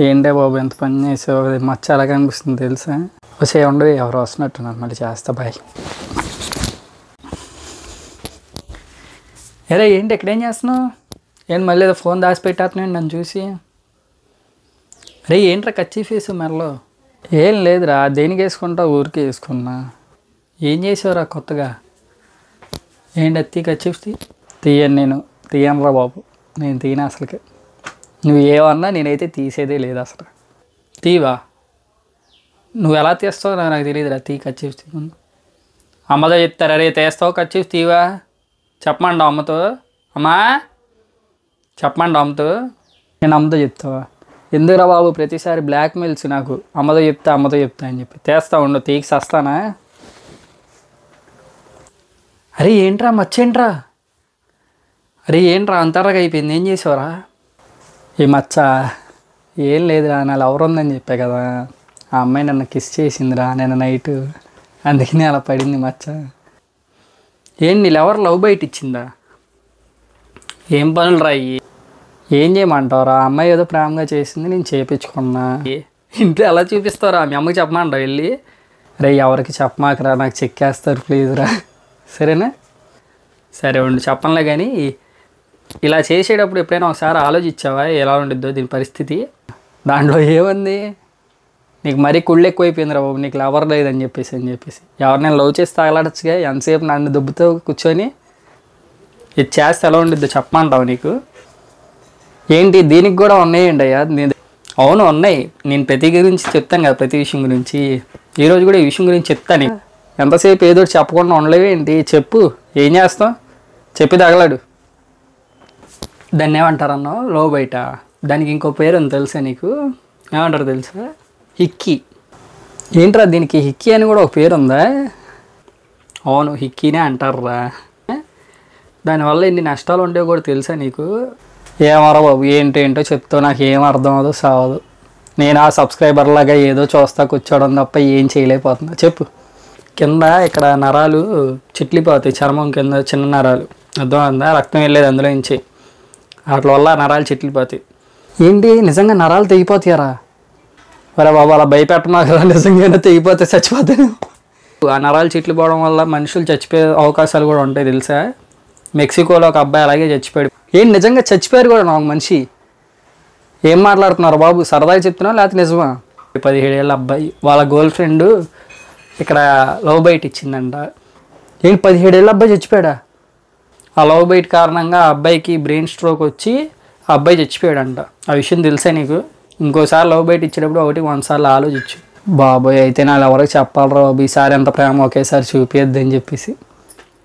ఏంటే బాబు ఎంత పని చేసావు, మచ్చ ఎలా కనిపిస్తుంది తెలుసా? వచ్చే ఉండవు, ఎవరు వస్తున్నట్టున్నారు, మళ్ళీ చేస్తా. బాయ్. అరే ఏంటి ఎక్కడేం చేస్తున్నావు? ఏంటి మళ్ళీ ఏదో ఫోన్ దాచిపెట్టేస్తున్నాను నన్ను చూసి. అరే ఏంట్రా కచ్చి ఫేసు మెరలో? ఏం లేదురా, దేనికి వేసుకుంటా, ఊరికే వేసుకున్నా. ఏం చేసావురా కొత్తగా? ఏంటి అత్తి కచ్చి తీయను, నేను తీయనురా బాబు, నేను తీయను అసలుకి. నువ్వు ఏమన్నా నేనైతే తీసేదే లేదు అసలు. తీవా? నువ్వు ఎలా తీస్తావు నాకు తెలియదురా. తీ కచ్చిఫ్ తీ. అమ్మతో చెప్తారా? రే తీస్తావు కచ్చిఫ్ తీవా? చెప్పమండి అమ్మతో. అమ్మా చెప్పమండి అమ్మతో. నేను అమ్మతో చెప్తావా? ఎందుకురా బాబు ప్రతిసారి బ్లాక్మెయిల్స్ నాకు. అమ్మతో చెప్తా అని చెప్పి తీస్తా ఉండు, తీకి వస్తానా? అరే ఏంట్రా మచ్చేంట్రా? అరే ఏంట్రా అంతరగా అయిపోయింది, ఏం చేసావురా? ఈ మచ్చ ఏం లేదురా, నా లవర్ ఉందని చెప్పా కదా, ఆ అమ్మాయి నన్ను కిస్ చేసిందిరా నిన్న నైట్, అందుకనే అలా పడింది మచ్చ. ఏంటి నీ లవర్ లవ్ బయట ఇచ్చిందా? ఏం పనులు రా అయ్యి? ఏం చేయమంటావురా? ఆ అమ్మాయి ఏదో ప్రేమగా చేసింది, నేను చేయించుకున్నా. ఇంట్లో ఎలా చూపిస్తావురా? మీ అమ్మకి చెప్పమంటావు వెళ్ళి? రే ఎవరికి చెప్పమాకరా, నాకు చెక్కేస్తారు ప్లీజ్రా. సరేనా? సరే ఉండు చెప్పనులే. కానీ ఇలా చేసేటప్పుడు ఎప్పుడైనా ఒకసారి ఆలోచించావా ఎలా ఉండిద్దో దీని పరిస్థితి? దాంట్లో ఏముంది? నీకు మరీ కుళ్ళు ఎక్కువైపోయింది రా బాబు, నీకు లవర్ లేదని చెప్పేసి ఎవరినైనా లవ్ చేసి తగలాడచ్చుగా, ఎంతసేపు నన్ను దుబ్బుతో కూర్చొని. ఇది చేస్తే ఎలా ఉండిద్దో చెప్పమంటావు? నీకు ఏంటి దీనికి కూడా ఉన్నాయండి అయ్యా? అవును ఉన్నాయి, నేను ప్రతి గురించి చెప్తాను కదా, ప్రతి విషయం గురించి. ఈరోజు కూడా ఈ విషయం గురించి చెప్తాను. ఎంతసేపు ఏదో చెప్పకుండా ఉండలేవేంటి? చెప్పు, ఏం చేస్తావు? చెప్పి తగలాడు. దాన్ని ఏమంటారన్నావు? లవ్ బయట. దానికి ఇంకో పేరు ఉంది తెలుసా నీకు? ఏమంటారు తెలుసా? హిక్కీ. ఏంట్రా దీనికి హిక్కీ అని కూడా ఒక పేరు ఉందా? అవును హిక్కీనే అంటారురా. దానివల్ల ఎన్ని నష్టాలు ఉంటాయో కూడా తెలుసా నీకు? ఏమరా బాబు ఏంటో చెప్తావు, నాకు ఏం అర్థం అవ్వదు సావదు. నేను ఆ సబ్స్క్రైబర్ లాగా ఏదో చూస్తా కూర్చోవడం తప్ప ఏం చేయలేకపోతున్నా. చెప్పు. కింద ఇక్కడ నరాలు చిట్లిపోతాయి, చర్మం కింద చిన్న నరాలు, అర్థం అందా? రక్తం వెళ్ళేది అందులో నుంచి, వాటి వల్ల నరాలు చిట్లిపోతాయి. ఏంటి నిజంగా నరాలు తెగిపోతాయారా? మరి బాబు అలా భయపెట్టమాకరా, నిజంగానే తెగిపోతే చచ్చిపోతాను. ఆ నరాలు చిట్లిపోవడం వల్ల మనుషులు చచ్చిపోయే అవకాశాలు కూడా ఉంటాయి తెలుసా? మెక్సికోలో ఒక అబ్బాయి అలాగే చచ్చిపోయాడు. ఏంటి నిజంగా చచ్చిపోయారు కూడా నాకు మనిషి? ఏం మాట్లాడుతున్నారు బాబు, సరదాగా చెప్తున్నా లేకపోతే నిజమా? 17 ఏళ్ళ అబ్బాయి వాళ్ళ గర్ల్ ఫ్రెండ్ ఇక్కడ లవ్ బైట్ ఇచ్చిందంట. ఏంటి 17 ఏళ్ళ అబ్బాయి చచ్చిపోయాడా? ఆ లవ్ బైట్ కారణంగా ఆ అబ్బాయికి బ్రెయిన్ స్ట్రోక్ వచ్చి ఆ అబ్బాయి చచ్చిపోయాడంట. ఆ విషయం తెలుసా నీకు? ఇంకోసారి లవ్ బైట్ ఇచ్చేటప్పుడు 1 సార్లు ఆలోచించు. బాబోయ్ అయితే నాళ్ళు ఎవరికి చెప్పాలరా బాబు, ఈసారి ఎంత ప్రేమ ఒకేసారి చూపించద్దని చెప్పేసి.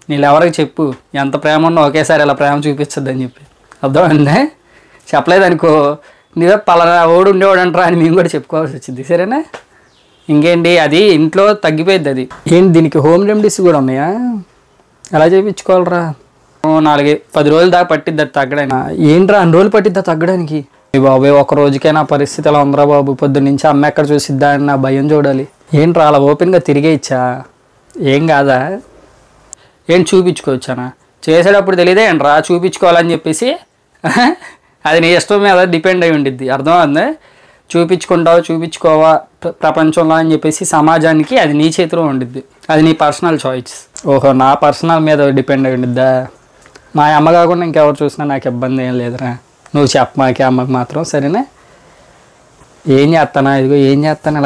నీళ్ళు ఎవరికి చెప్పు, ఎంత ప్రేమ ఉన్నా ఒకేసారి ఇలా ప్రేమ చూపించద్దని చెప్పి. అర్థమైందే? చెప్పలేదనుకో, నీవే పలానా ఓడు ఉండేవాడు అంటారా అని మేము కూడా చెప్పుకోవాల్సి వచ్చింది. సరేనా? ఇంకేంటి అది ఇంట్లో తగ్గిపోయింది. అది ఏంటి దీనికి హోమ్ రెమెడీస్ కూడా ఉన్నాయా? ఎలా చేయించుకోవాలరా? 4-10 రోజుల దాకా పట్టిద్ది అది తగ్గడానికి. ఏంట్రా అన్ని రోజులు పట్టిద్దా తగ్గడానికి? బాబోయ్ ఒక్క రోజుకే నా పరిస్థితి ఎలా ఉందిరా బాబు, పొద్దున్నుంచి అమ్మ ఎక్కడ చూసిద్దా అని నా భయం చూడాలి. ఏంట్రా అలా ఓపెన్గా తిరిగే ఇచ్చా? ఏం కాదా? ఏంటి చూపించుకోవచ్చానా? చేసేటప్పుడు తెలియదే ఏంట్రా చూపించుకోవాలని చెప్పేసి? అది నీ ఇష్టం మీద డిపెండ్ అయి ఉండిద్ది, అర్థమవుతుంది? చూపించుకోవా ప్రపంచంలో అని చెప్పేసి సమాజానికి అది నీ చేతిలో ఉండిద్ది, అది నీ పర్సనల్ చాయిస్. ఓహో నా పర్సనల్ మీద డిపెండ్ అయి ఉండిద్దా? మా అమ్మ కాకుండా ఇంకెవరు చూసినా నాకు ఇబ్బంది ఏం లేదురా, నువ్వు చెప్పమాకే అమ్మకి మాత్రం. సరేనా? ఏం చేస్తానా? ఇదిగో ఏం చేస్తాను,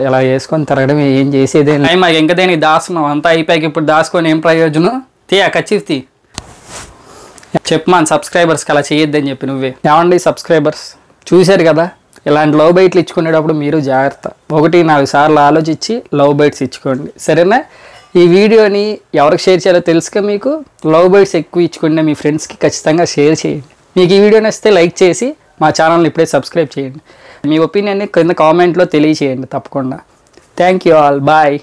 ఇలా వేసుకొని తిరగడం, ఏం చేసేదే మాకు. ఇంకా దేనికి దాస్తున్నావు? అంతా అయిపోయాక ఇప్పుడు దాచుకొని ఏం ప్రయోజనం? తీయా కచ్చిఫ్ తీ. చెప్పు మన సబ్స్క్రైబర్స్కి అలా చేయొద్దని చెప్పి నువ్వే. ఏమండి సబ్స్క్రైబర్స్ చూశారు కదా, ఇలాంటి లవ్ బైట్లు ఇచ్చుకునేటప్పుడు మీరు జాగ్రత్త, 1-4 సార్లు ఆలోచించి లవ్ బైట్స్ ఇచ్చుకోండి. సరేనా? ఈ వీడియోని ఎవరికి షేర్ చేయాలో తెలుసుగా మీకు. లవ్ బైట్స్ ఎక్కువ ఇచ్చుకుంటే మీ ఫ్రెండ్స్కి ఖచ్చితంగా షేర్ చేయండి. మీకు ఈ వీడియో నచ్చితే లైక్ చేసి మా ఛానల్ని ఇప్పుడే సబ్స్క్రైబ్ చేయండి. మీ ఒపీనియన్ని కింద కామెంట్లో తెలియచేయండి తప్పకుండా. Thank you all, bye.